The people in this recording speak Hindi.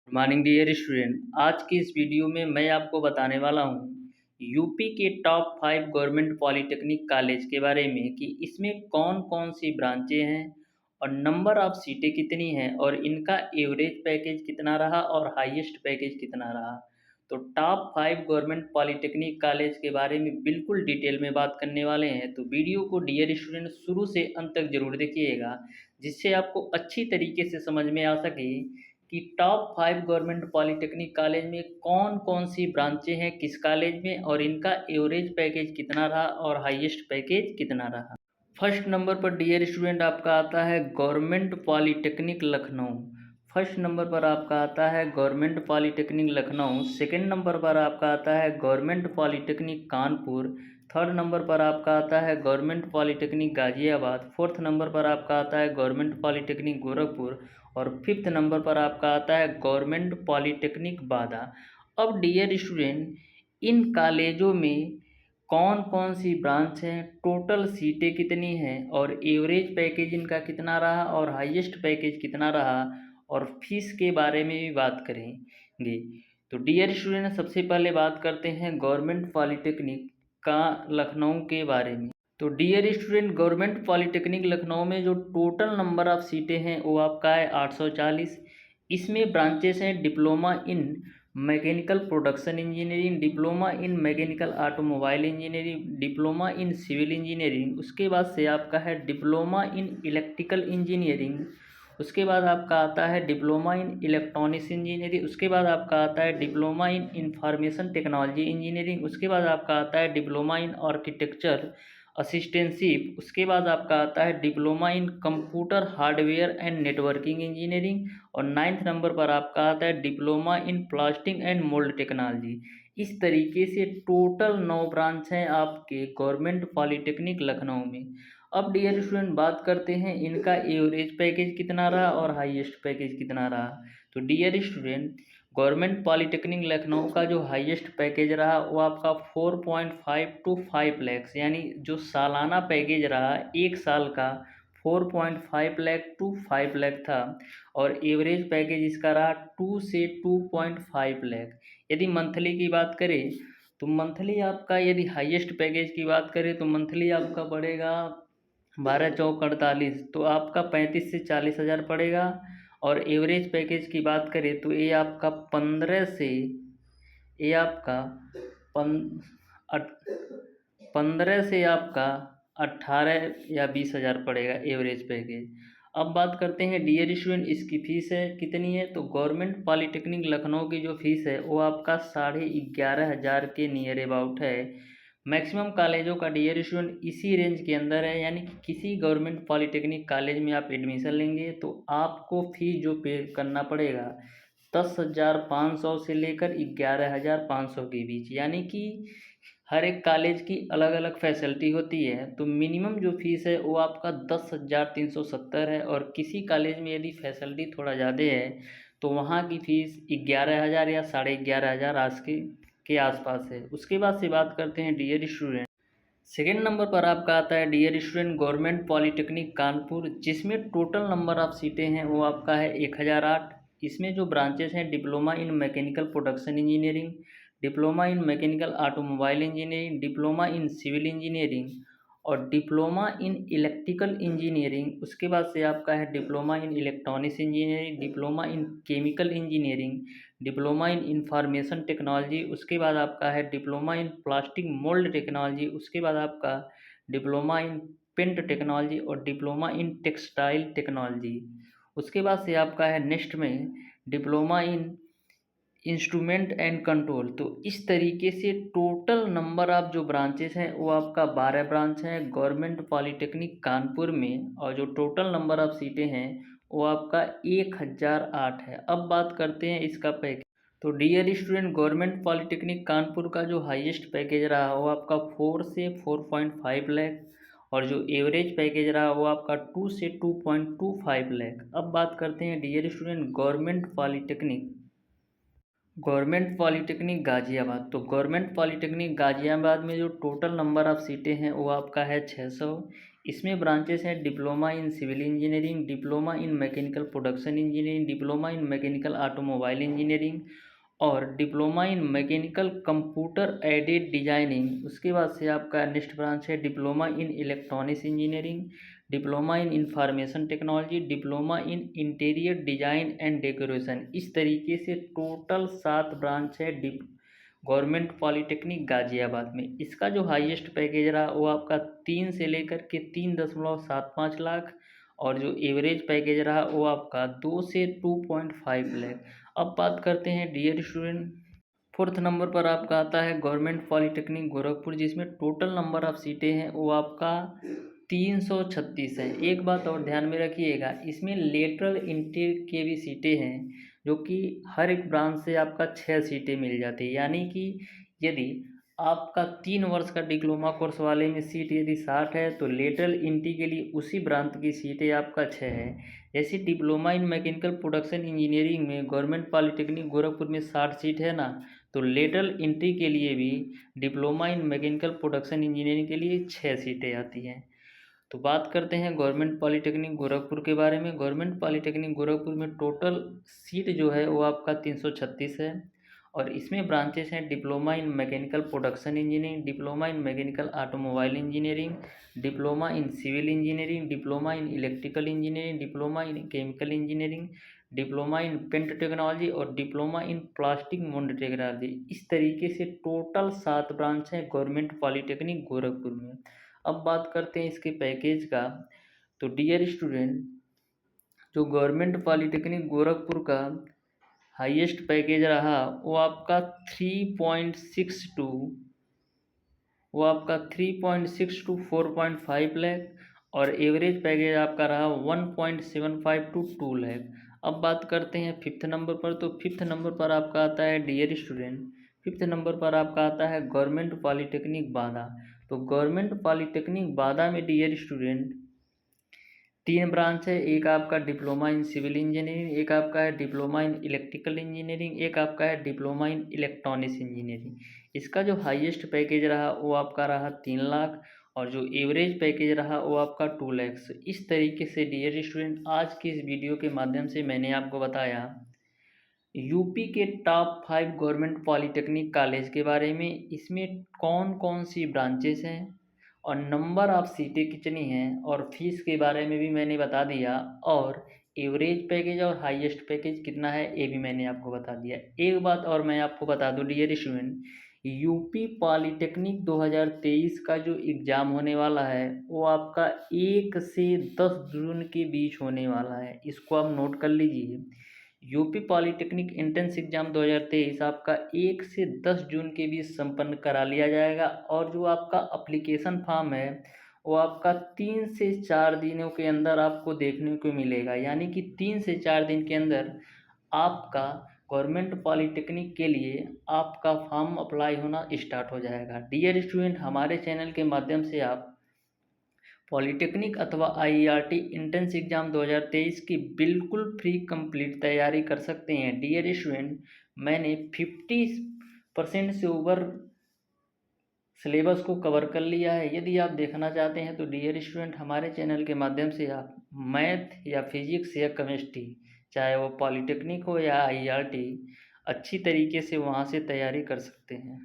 Good morning dear student. आज की इस वीडियो में मैं आपको बताने वाला हूँ यूपी के टॉप 5 गवर्नमेंट पॉलिटेक्निक कॉलेज के बारे में कि इसमें कौन कौन सी ब्रांचें हैं और नंबर ऑफ सीटें कितनी हैं और इनका एवरेज पैकेज कितना रहा और हाईएस्ट पैकेज कितना रहा। तो टॉप 5 गवर्नमेंट पॉलिटेक्निक कॉलेज के बारे में बिल्कुल डिटेल में बात करने वाले हैं, तो वीडियो को डियर स्टूडेंट शुरू से अंत तक जरूर देखिएगा, जिससे आपको अच्छी तरीके से समझ में आ सके कि टॉप 5 गवर्नमेंट पॉलिटेक्निक कॉलेज में कौन कौन सी ब्रांचें हैं किस कॉलेज में और इनका एवरेज पैकेज कितना रहा और हाईएस्ट पैकेज कितना रहा। फर्स्ट नंबर पर डियर स्टूडेंट आपका आता है government polytechnic Lucknow. First number पर आपका आता है government polytechnic Lucknow. Second number पर आपका आता है government polytechnic Kanpur. Third number पर आपका आता है government polytechnic Ghaziabad. Fourth number पर आपका आता है गवर्नमेंट पॉलिटेक्निक गोरखपुर और फिफ्थ नंबर पर आपका आता है गवर्नमेंट पॉलिटेक्निक बादा। अब डियर स्टूडेंट, इन कॉलेजों में कौन कौन सी ब्रांच हैं, टोटल सीटें कितनी हैं और एवरेज पैकेज इनका कितना रहा और हाईएस्ट पैकेज कितना रहा और फीस के बारे में भी बात करेंगे। तो डियर स्टूडेंट, सबसे पहले बात करते हैं गवर्नमेंट पॉलिटेक्निक का लखनऊ के बारे में। तो dear student, government polytechnic Lucknow में जो टोटल नंबर ऑफ़ सीटें हैं वो आपका है 840। इसमें ब्रांचेस हैं diploma in mechanical production engineering, diploma in mechanical automobile engineering, diploma in civil engineering. उसके बाद से आपका है डिप्लोमा इन इलेक्ट्रिकल इंजीनियरिंग। उसके बाद आपका आता है डिप्लोमा इन इलेक्ट्रॉनिक्स इंजीनियरिंग। उसके बाद आपका आता है diploma in information technology engineering. उसके बाद आपका आता है डिप्लोमा इन आर्किटेक्चर असिस्टेंटशिप। उसके बाद आपका आता है diploma in computer hardware and networking engineering और नाइन्थ नंबर पर आपका आता है diploma in plastic and mould technology. इस तरीके से टोटल 9 ब्रांच हैं आपके गवर्नमेंट पॉलिटेक्निक लखनऊ में। अब डियर स्टूडेंट, बात करते हैं इनका एवरेज पैकेज कितना रहा और हाईएस्ट पैकेज कितना रहा। तो dear student, government polytechnic Lucknow का जो हाईएस्ट पैकेज रहा वो आपका 4.5 टू 5 लाख, यानी जो सालाना पैकेज रहा एक साल का 4.5 लाख टू 5 लाख था और एवरेज पैकेज इसका रहा 2 से 2.5 लाख। यदि मंथली की बात करें तो मंथली आपका, यदि हाईएस्ट पैकेज की बात करें तो मंथली आपका पड़ेगा 12 चौक 48, तो आपका 35 से 40 हज़ार पड़ेगा। और एवरेज पैकेज की बात करें तो ये आपका 15 से, ये आपका 15 से आपका 18 या 20 हज़ार पड़ेगा एवरेज पैकेज। अब बात करते हैं डियर स्टूडेंट, इसकी फ़ीस है कितनी है। तो गवर्नमेंट पॉलिटेक्निक लखनऊ की जो फ़ीस है वो आपका 11,500 के नियर अबाउट है। मैक्सिमम कॉलेजों का डियर स्टूडेंट इसी रेंज के अंदर है, यानी कि किसी गवर्नमेंट पॉलिटेक्निक कॉलेज में आप एडमिशन लेंगे तो आपको फ़ीस जो पे करना पड़ेगा 10,500 से लेकर 11,500 के बीच, यानी कि हर एक कॉलेज की अलग अलग फैसिलिटी होती है। तो मिनिमम जो फ़ीस है वो आपका 10,370 है और किसी कॉलेज में यदि फैसिलिटी थोड़ा ज़्यादा है तो वहाँ की फ़ीस 11,000 या 11,500 आज के आसपास है। उसके बाद से बात करते हैं डियर स्टूडेंट, सेकेंड नंबर पर आपका आता है dear student government polytechnic Kanpur, जिसमें टोटल नंबर ऑफ़ सीटें हैं वो आपका है 1008। इसमें जो ब्रांचेस हैं diploma in mechanical production engineering, diploma in mechanical automobile engineering, diploma in civil engineering और डिप्लोमा इन इलेक्ट्रिकल इंजीनियरिंग। उसके बाद से आपका है diploma in electronics engineering, diploma in chemical engineering, diploma in information technology. उसके बाद आपका है diploma in plastic mould technology. उसके बाद आपका डिप्लोमा इन पेंट टेक्नोलॉजी और डिप्लोमा इन टेक्सटाइल टेक्नोलॉजी। उसके बाद से आपका है नेक्स्ट में diploma in instrument and control. तो इस तरीके से टोटल नंबर ऑफ जो ब्रांचेस हैं वो आपका 12 ब्रांच हैं गवर्नमेंट पॉलिटेक्निक कानपुर में और जो टोटल नंबर ऑफ़ सीटें हैं वो आपका 1008 है। अब बात करते हैं इसका पैकेज। तो dear student, government polytechnic Kanpur का जो हाईएस्ट पैकेज रहा वो आपका 4 से 4.5 लाख और जो एवरेज पैकेज रहा वो आपका 2 से 2.25 लाख। अब बात करते हैं dear student government polytechnic Ghaziabad. तो गवर्नमेंट पॉलिटेक्निक गाजियाबाद में जो टोटल नंबर ऑफ़ सीटें हैं वो आपका है 600। इसमें ब्रांचेस हैं diploma in civil engineering, diploma in mechanical production engineering, diploma in mechanical automobile engineering और diploma in mechanical computer aided designing. उसके बाद से आपका नेक्स्ट ब्रांच है diploma in electronics engineering, diploma in information technology, diploma in interior design and decoration. इस तरीके से टोटल 7 ब्रांच है गवर्नमेंट पॉलिटेक्निक गाजियाबाद में। इसका जो हाईएस्ट पैकेज रहा वो आपका 3 से लेकर के 3.75 लाख और जो एवरेज पैकेज रहा वो आपका 2 से 2.5 लाख। अब बात करते हैं डियर स्टूडेंट, फोर्थ नंबर पर आपका आता है गवर्नमेंट पॉलिटेक्निक गोरखपुर, जिसमें टोटल नंबर ऑफ सीटें हैं वो आपका 336 है। एक बात और ध्यान में रखिएगा, इसमें लेटरल इंटेक के भी सीटें हैं, जो कि हर एक ब्रांच से आपका 6 सीटें मिल जाती है। यानी कि यदि आपका 3 वर्ष का डिप्लोमा कोर्स वाले में सीट यदि 60 है तो लेटरल इंटी के लिए उसी ब्रांच की सीटें आपका 6 है। जैसे diploma in mechanical production engineering में गवर्नमेंट पॉलिटेक्निक गोरखपुर में 60 सीट है ना, तो लेटरल इंट्री के लिए भी diploma in mechanical production engineering के लिए 6 सीटें आती हैं। तो बात करते हैं गवर्नमेंट पॉलिटेक्निक गोरखपुर के बारे में। गवर्नमेंट पॉलिटेक्निक गोरखपुर में टोटल सीट जो है वो आपका 336 है और इसमें ब्रांचेस हैं diploma in mechanical production engineering, diploma in mechanical automobile engineering, diploma in civil engineering, diploma in electrical engineering, diploma in chemical engineering, diploma in paint technology और diploma in plastic mould technology. इस तरीके से टोटल 7 ब्रांच हैं गवर्नमेंट पॉलिटेक्निक गोरखपुर में। अब बात करते हैं इसके पैकेज का। तो डियर स्टूडेंट, जो गवर्नमेंट पॉलिटेक्निक गोरखपुर का हाईएस्ट पैकेज रहा वो आपका 3.62 वो आपका 3.6 टू 4.5 लाख और एवरेज पैकेज आपका रहा 1.75 टू 2 लाख। अब बात करते हैं फिफ्थ नंबर पर। तो फिफ्थ नंबर पर आपका आता है डियर स्टूडेंट, फिफ्थ नंबर पर आपका आता है गवर्नमेंट पॉलिटेक्निक बांदा। तो गवर्नमेंट पॉलिटेक्निक बांदा में डियर स्टूडेंट 3 ब्रांच है, एक आपका डिप्लोमा इन सिविल इंजीनियरिंग, एक आपका है डिप्लोमा इन इलेक्ट्रिकल इंजीनियरिंग, एक आपका है डिप्लोमा इन इलेक्ट्रॉनिक्स इंजीनियरिंग। इसका जो हाईएस्ट पैकेज रहा वो आपका रहा 3 लाख और जो एवरेज पैकेज रहा वो आपका 2 लाख। इस तरीके से डियर स्टूडेंट आज की इस वीडियो के माध्यम से मैंने आपको बताया यूपी के टॉप 5 गवर्नमेंट पॉलिटेक्निक कॉलेज के बारे में। इसमें कौन कौन सी ब्रांचेस हैं और नंबर ऑफ सीटें कितनी हैं और फीस के बारे में भी मैंने बता दिया और एवरेज पैकेज और हाईएस्ट पैकेज कितना है ये भी मैंने आपको बता दिया। एक बात और मैं आपको बता दूं डियर स्टूडेंट, यूपी पॉलिटेक्निक 2023 का जो एग्ज़ाम होने वाला है वो आपका 1 से 10 जून के बीच होने वाला है। इसको आप नोट कर लीजिए। यूपी पॉलिटेक्निक एंट्रेंस एग्जाम 2023 आपका 1 से 10 जून के बीच संपन्न करा लिया जाएगा और जो आपका अप्लीकेशन फॉर्म है वो आपका 3 से 4 दिनों के अंदर आपको देखने को मिलेगा। यानी कि 3 से 4 दिन के अंदर आपका गवर्नमेंट पॉलिटेक्निक के लिए आपका फॉर्म अप्लाई होना स्टार्ट हो जाएगा। डियर स्टूडेंट, हमारे चैनल के माध्यम से आप पॉलिटेक्निक अथवा आईआरटी एंट्रेंस एग्जाम 2023 की बिल्कुल फ्री कंप्लीट तैयारी कर सकते हैं। डियर स्टूडेंट, मैंने 50% से ऊपर सिलेबस को कवर कर लिया है। यदि आप देखना चाहते हैं तो डियर स्टूडेंट हमारे चैनल के माध्यम से आप मैथ या फिजिक्स या केमिस्ट्री, चाहे वो पॉलिटेक्निक हो या आईआरटी, अच्छी तरीके से वहाँ से तैयारी कर सकते हैं।